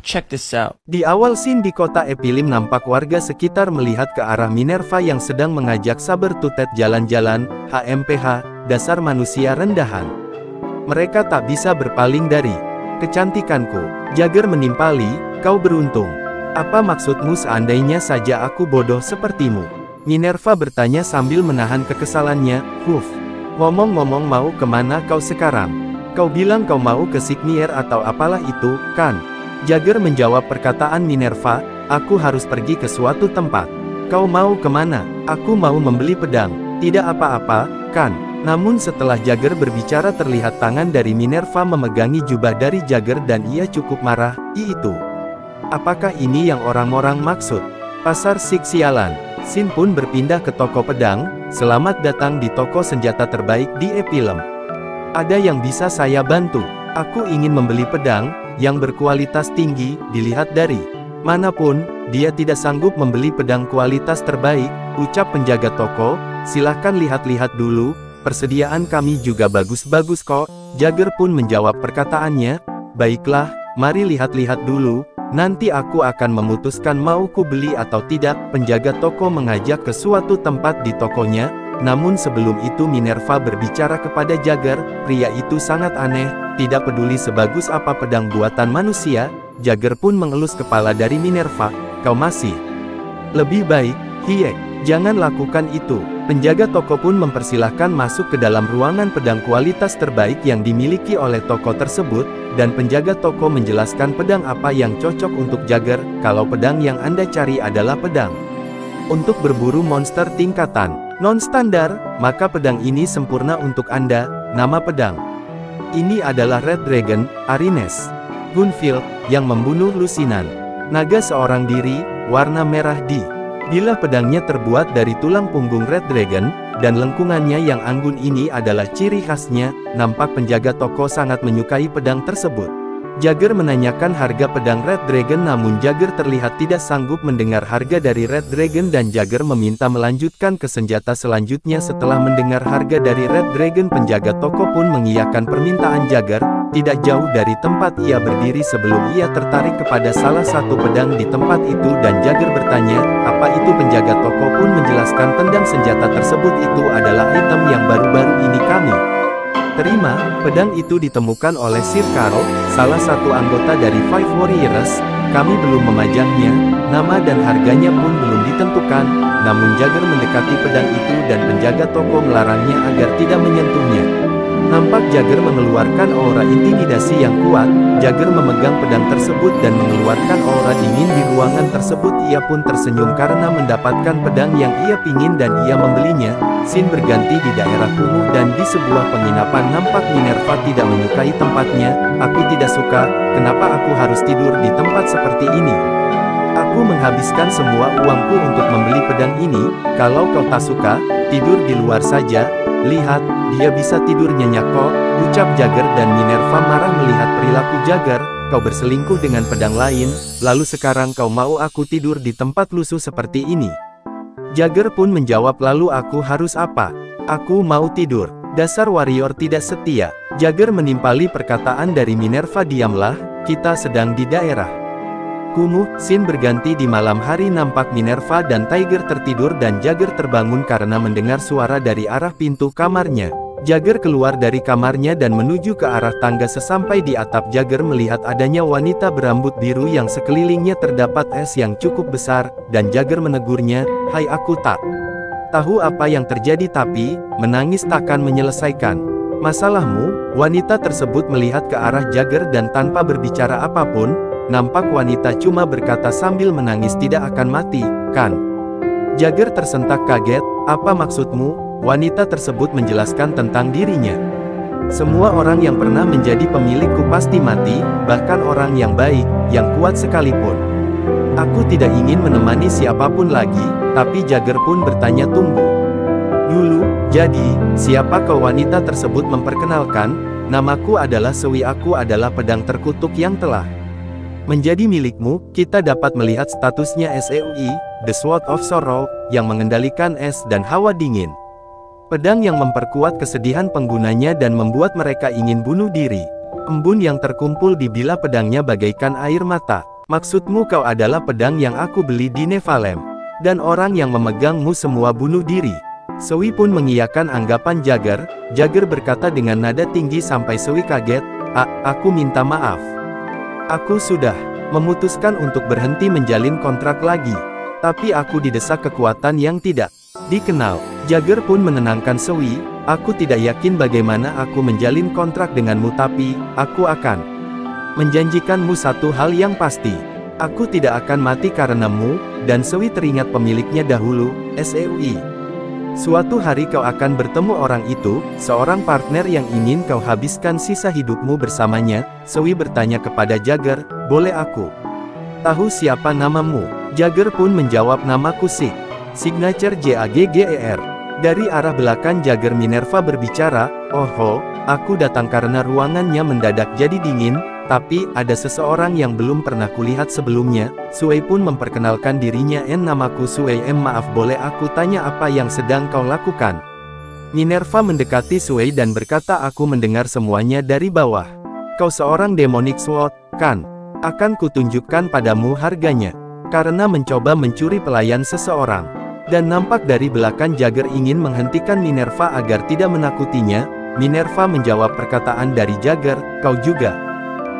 Check this out. Di awal scene di kota Epilim nampak warga sekitar melihat ke arah Minerva yang sedang mengajak Sabertooth jalan-jalan. HMPH, dasar manusia rendahan. Mereka tak bisa berpaling dari kecantikanku. Jagger menimpali, kau beruntung. Apa maksudmu seandainya saja aku bodoh sepertimu? Minerva bertanya sambil menahan kekesalannya. Ngomong-ngomong mau kemana kau sekarang? Kau bilang kau mau ke Signier atau apalah itu, kan? Jagger menjawab perkataan Minerva, aku harus pergi ke suatu tempat. Kau mau kemana? Aku mau membeli pedang. Tidak apa-apa, kan? Namun setelah Jagger berbicara terlihat tangan dari Minerva memegangi jubah dari Jagger dan ia cukup marah. Itu. Apakah ini yang orang-orang maksud? Pasar sialan. Sin pun berpindah ke toko pedang. Selamat datang di toko senjata terbaik di Epilim. Ada yang bisa saya bantu? Aku ingin membeli pedang yang berkualitas tinggi. Dilihat dari manapun, dia tidak sanggup membeli pedang kualitas terbaik, ucap penjaga toko. Silahkan lihat-lihat dulu, persediaan kami juga bagus-bagus kok. Jagger pun menjawab perkataannya. Baiklah, mari lihat-lihat dulu, nanti aku akan memutuskan mau ku beli atau tidak. Penjaga toko mengajak ke suatu tempat di tokonya. Namun sebelum itu Minerva berbicara kepada Jagger, pria itu sangat aneh, tidak peduli sebagus apa pedang buatan manusia. Jagger pun mengelus kepala dari Minerva, kau masih lebih baik, jangan lakukan itu. Penjaga toko pun mempersilahkan masuk ke dalam ruangan pedang kualitas terbaik yang dimiliki oleh toko tersebut, dan penjaga toko menjelaskan pedang apa yang cocok untuk Jagger. Kalau pedang yang Anda cari adalah pedang untuk berburu monster tingkatan non-standar, maka pedang ini sempurna untuk Anda. Nama pedang ini adalah Red Dragon, Arines Gunfield, yang membunuh lusinan naga seorang diri, warna merah di. Bila pedangnya terbuat dari tulang punggung Red Dragon, dan lengkungannya yang anggun ini adalah ciri khasnya, nampak penjaga toko sangat menyukai pedang tersebut. Jagger menanyakan harga pedang Red Dragon namun Jagger terlihat tidak sanggup mendengar harga dari Red Dragon dan Jagger meminta melanjutkan ke senjata selanjutnya. Setelah mendengar harga dari Red Dragon, penjaga toko pun mengiyakan permintaan Jagger. Tidak jauh dari tempat ia berdiri sebelum ia tertarik kepada salah satu pedang di tempat itu dan Jagger bertanya, apa itu? Penjaga toko pun menjelaskan pedang senjata tersebut itu adalah item yang baru-baru ini kami terima. Pedang itu ditemukan oleh Sir Carol, salah satu anggota dari Five Warriors. Kami belum memajangnya, nama dan harganya pun belum ditentukan. Namun Jagger mendekati pedang itu dan penjaga toko melarangnya agar tidak menyentuhnya. Nampak Jagger mengeluarkan aura intimidasi yang kuat. Jagger memegang pedang tersebut dan mengeluarkan aura dingin di ruangan tersebut. Ia pun tersenyum karena mendapatkan pedang yang ia pingin dan ia membelinya. Scene berganti di daerah kumuh dan di sebuah penginapan. Nampak Minerva tidak menyukai tempatnya. Aku tidak suka, kenapa aku harus tidur di tempat seperti ini? Aku menghabiskan semua uangku untuk membeli pedang ini. Kalau kau tak suka, tidur di luar saja. Lihat, dia bisa tidur nyenyak kok, ucap Jagger dan Minerva marah melihat perilaku Jagger. Kau berselingkuh dengan pedang lain, lalu sekarang kau mau aku tidur di tempat lusuh seperti ini? Jagger pun menjawab, lalu aku harus apa? Aku mau tidur. Dasar warrior tidak setia. Jagger menimpali perkataan dari Minerva. Diamlah, kita sedang di daerah kumuh. Scene berganti di malam hari. Nampak Minerva dan Tiger tertidur dan Jagger terbangun karena mendengar suara dari arah pintu kamarnya. Jagger keluar dari kamarnya dan menuju ke arah tangga. Sesampai di atap, Jagger melihat adanya wanita berambut biru yang sekelilingnya terdapat es yang cukup besar, dan Jagger menegurnya, hai, aku tak tahu apa yang terjadi tapi, menangis takkan menyelesaikan masalahmu. Wanita tersebut melihat ke arah Jagger dan tanpa berbicara apapun, nampak wanita cuma berkata sambil menangis, tidak akan mati, kan? Jagger tersentak kaget, apa maksudmu? Wanita tersebut menjelaskan tentang dirinya. Semua orang yang pernah menjadi pemilikku pasti mati, bahkan orang yang baik, yang kuat sekalipun. Aku tidak ingin menemani siapapun lagi, tapi Jagger pun bertanya, tunggu dulu, jadi, siapa kau? Wanita tersebut memperkenalkan, namaku adalah Sewi, aku adalah pedang terkutuk yang telah menjadi milikmu. Kita dapat melihat statusnya SEUI, The Sword of Sorrow, yang mengendalikan es dan hawa dingin. Pedang yang memperkuat kesedihan penggunanya dan membuat mereka ingin bunuh diri. Embun yang terkumpul di bilah pedangnya bagaikan air mata. Maksudmu kau adalah pedang yang aku beli di Nephalem. Dan orang yang memegangmu semua bunuh diri. Sui pun mengiyakan anggapan Jagger. Jagger berkata dengan nada tinggi sampai Sui kaget, aku minta maaf. Aku sudah memutuskan untuk berhenti menjalin kontrak lagi. Tapi aku didesak kekuatan yang tidak dikenal. Jagger pun menenangkan Sui, aku tidak yakin bagaimana aku menjalin kontrak denganmu, tapi aku akan menjanjikanmu satu hal yang pasti. Aku tidak akan mati karenamu. Dan Sui teringat pemiliknya dahulu, Seui. Suatu hari kau akan bertemu orang itu, seorang partner yang ingin kau habiskan sisa hidupmu bersamanya. Sui bertanya kepada Jagger, boleh aku tahu siapa namamu? Jagger pun menjawab, namaku Sig. Signature Jagger. Dari arah belakang Jagger Minerva berbicara, oh, aku datang karena ruangannya mendadak jadi dingin. Tapi, ada seseorang yang belum pernah kulihat sebelumnya. Sui pun memperkenalkan dirinya, namaku Sui. Maaf, boleh aku tanya apa yang sedang kau lakukan? Minerva mendekati Sui dan berkata, aku mendengar semuanya dari bawah. Kau seorang demonic sword, kan? Akan kutunjukkan padamu harganya. Karena mencoba mencuri pelayan seseorang. Dan nampak dari belakang Jagger ingin menghentikan Minerva agar tidak menakutinya. Minerva menjawab perkataan dari Jagger, kau juga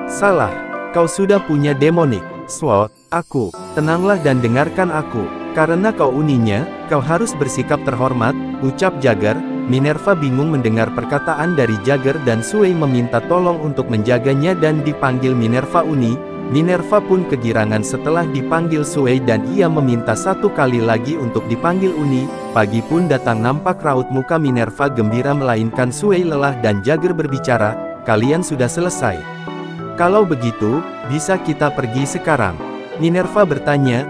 salah. Kau sudah punya demonic sword. Aku, tenanglah dan dengarkan aku. Karena kau uninya, kau harus bersikap terhormat, ucap Jagger. Minerva bingung mendengar perkataan dari Jagger dan Sui meminta tolong untuk menjaganya dan dipanggil Minerva Uni. Minerva pun kegirangan setelah dipanggil Sui dan ia meminta satu kali lagi untuk dipanggil Uni. Pagi pun datang, nampak raut muka Minerva gembira melainkan Sui lelah dan Jagger berbicara, kalian sudah selesai. Kalau begitu, bisa kita pergi sekarang. Minerva bertanya,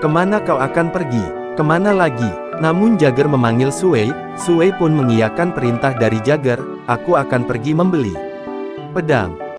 kemana kau akan pergi? Kemana lagi? Namun Jagger memanggil Sui. Sui pun mengiyakan perintah dari Jagger, aku akan pergi membeli pedang.